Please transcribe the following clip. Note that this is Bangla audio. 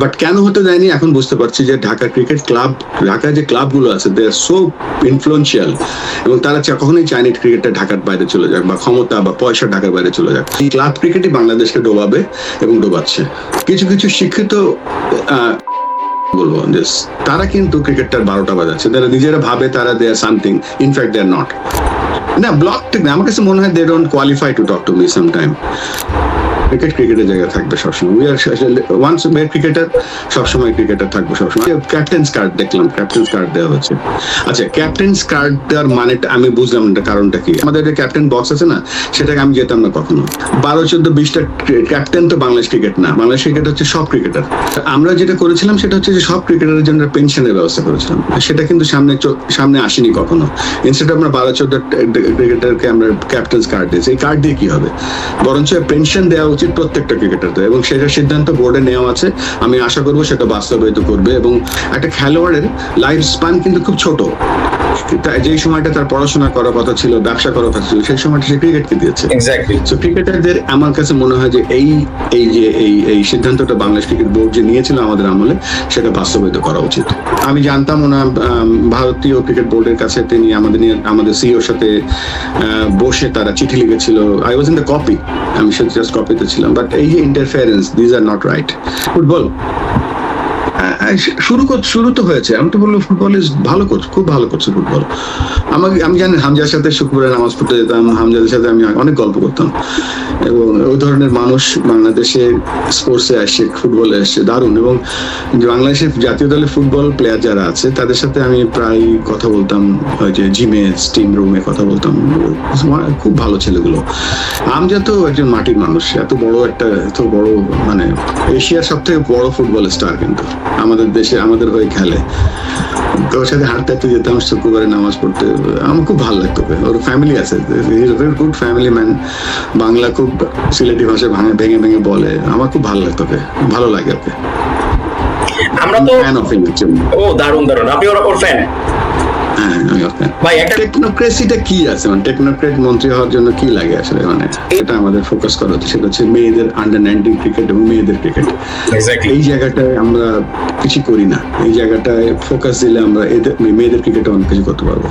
বাট কেন হতে দেয়নি এখন বুঝতে পারছি যে ঢাকা ক্রিকেট ক্লাব, ঢাকার যে ক্লাবগুলো আছে দে আর সো ইনফ্লুয়েন্সিয়াল, এবং তারা কখনোই চায়নি ক্রিকেটটা ঢাকার বাইরে চলে যাক বা ক্ষমতা বা পয়সা ঢাকার বাইরে চলে যাক। এই ক্লাব ক্রিকেটই বাংলাদেশকে ডোবাবে এবং ডোবাচ্ছে। কিছু কিছু শিক্ষিত বলবো তারা কিন্তু ক্রিকেটটার 12টা বাজাচ্ছে, তারা নিজেরা ভাবে তারা they are something, in fact they are not. না ব্লক ঠিক না, আমার কাছে মনে হয় they don't qualify to talk to me sometime. Cricket ক্রিকেটের জায়গায় থাকবে সবসময়। We are once made cricketer, সবসময় ক্রিকেটার থাকবো সবসময়। ক্যাপ্টেন্স কার্ড দেখলাম, ক্যাপ্টেন্স কার্ড দেওয়া হচ্ছে। আচ্ছা, ক্যাপ্টেন্স কার্ড দেওয়ার মানে আমি বুঝলাম না, কারণটা কি? আমাদের যে ক্যাপ্টেন বক্স আছে না, সেটাকে আমি যেতাম না কখনো। 12, 14, 20টা ক্যাপ্টেন তো বাংলাদেশ ক্রিকেট না, বাংলাদেশ ক্রিকেট হচ্ছে সব ক্রিকেটার। আমরা যেটা করেছিলাম সেটা হচ্ছে যে সব ক্রিকেটারের জন্য পেনশনের ব্যবস্থা করেছিলাম, সেটা কিন্তু সামনে আসেনি কখনো। ইনস্টেড আমরা 12, 14 ক্রিকেটারকে আমরা ক্যাপ্টেন্স কার্ড দিয়েছি। এই কার্ড দিয়ে কি হবে? বরঞ্চ পেনশন দেওয়া উচিত প্রত্যেকটা ক্রিকেটারকে, এবং সেটার সিদ্ধান্ত বোর্ডে নেওয়া আছে। আমি আশা করবো সেটা বাস্তবায়িত করবে। এবং একটা খেলোয়াড়ের লাইফ স্প্যান কিন্তু খুব ছোট। যেই সময়টা তার পড়াশোনা করার কথা ছিল, ব্যবসা করার কথা ছিল, সেই সময়টা সে ক্রিকেটকে দিয়েছে। সো ক্রিকেটারদের আমার কাছে মনে হয় যে এই সিদ্ধান্তটা বাংলাদেশ ক্রিকেট বোর্ড যে নিয়েছিল আমাদের আমলে, সেটা বাস্তবায়িত করা উচিত। আমি জানতাম না ভারতীয় ক্রিকেট বোর্ডের কাছে তিনি আমাদের সিইওর সাথে বসে তারা চিঠি লিখেছিল। I was in the copy, আমি জাস্ট কপিতে ছিলাম। বাট এই যে interference, this are not right. Football শুরু তো হয়েছে, আমি তো বলবো ফুটবল ইজ ভালো করছে, খুব ভালো করছে ফুটবল। আমি জানি হামজার সাথে শুক্রবারে নামাজ পড়তে যেতাম, হামজাদের সাথে আমি অনেক গল্প করতাম, এবং ওই ধরনের মানুষ বাংলাদেশে স্পোর্টসে আসছে, ফুটবলে আসছে, দারুণ। এবং বাংলাদেশের জাতীয় দলের ফুটবল প্লেয়ার যারা আছে তাদের সাথে আমি প্রায় কথা বলতাম, ওই যে জিমে, স্টিম রুমে কথা বলতাম। খুব ভালো ছেলেগুলো। আমজাদ তো একজন মাটির মানুষ, এত বড় মানে এশিয়ার সব থেকে বড় ফুটবল স্টার, কিন্তু আমাদের দেশে আমাদের হয়ে খেলে। ওর সাথে হাঁটতে যেতাম শুক্রবারে নামাজ পড়তে, আমার খুব ভালো লাগতো। ওর ফ্যামিলি আছে, very good family man, Bangla খুব সিলেটি ভাষায় ভেঙে ভেঙে বলে, আমার খুব ভালো লাগতো, ভালো লাগে ওকে। আমরা তো ফ্যান অফ হিম। ও দারুণ দারুণ, আপনি ওর ফ্যান? হ্যাঁ, ভাই একটা টেকনোক্রেসিটা কি আছে, মানে টেকনোক্রেট মন্ত্রী হওয়ার জন্য কি লাগে আসলে, মানে এটা আমাদের ফোকাস করা হচ্ছে। সেটা হচ্ছে মেয়েদের আন্ডার-19 ক্রিকেট এবং মেয়েদের ক্রিকেট। এই জায়গাটায় আমরা কিছু করি না। এই জায়গাটায় ফোকাস দিলে আমরা মেয়েদের ক্রিকেটে অনেক কিছু করতে পারবো।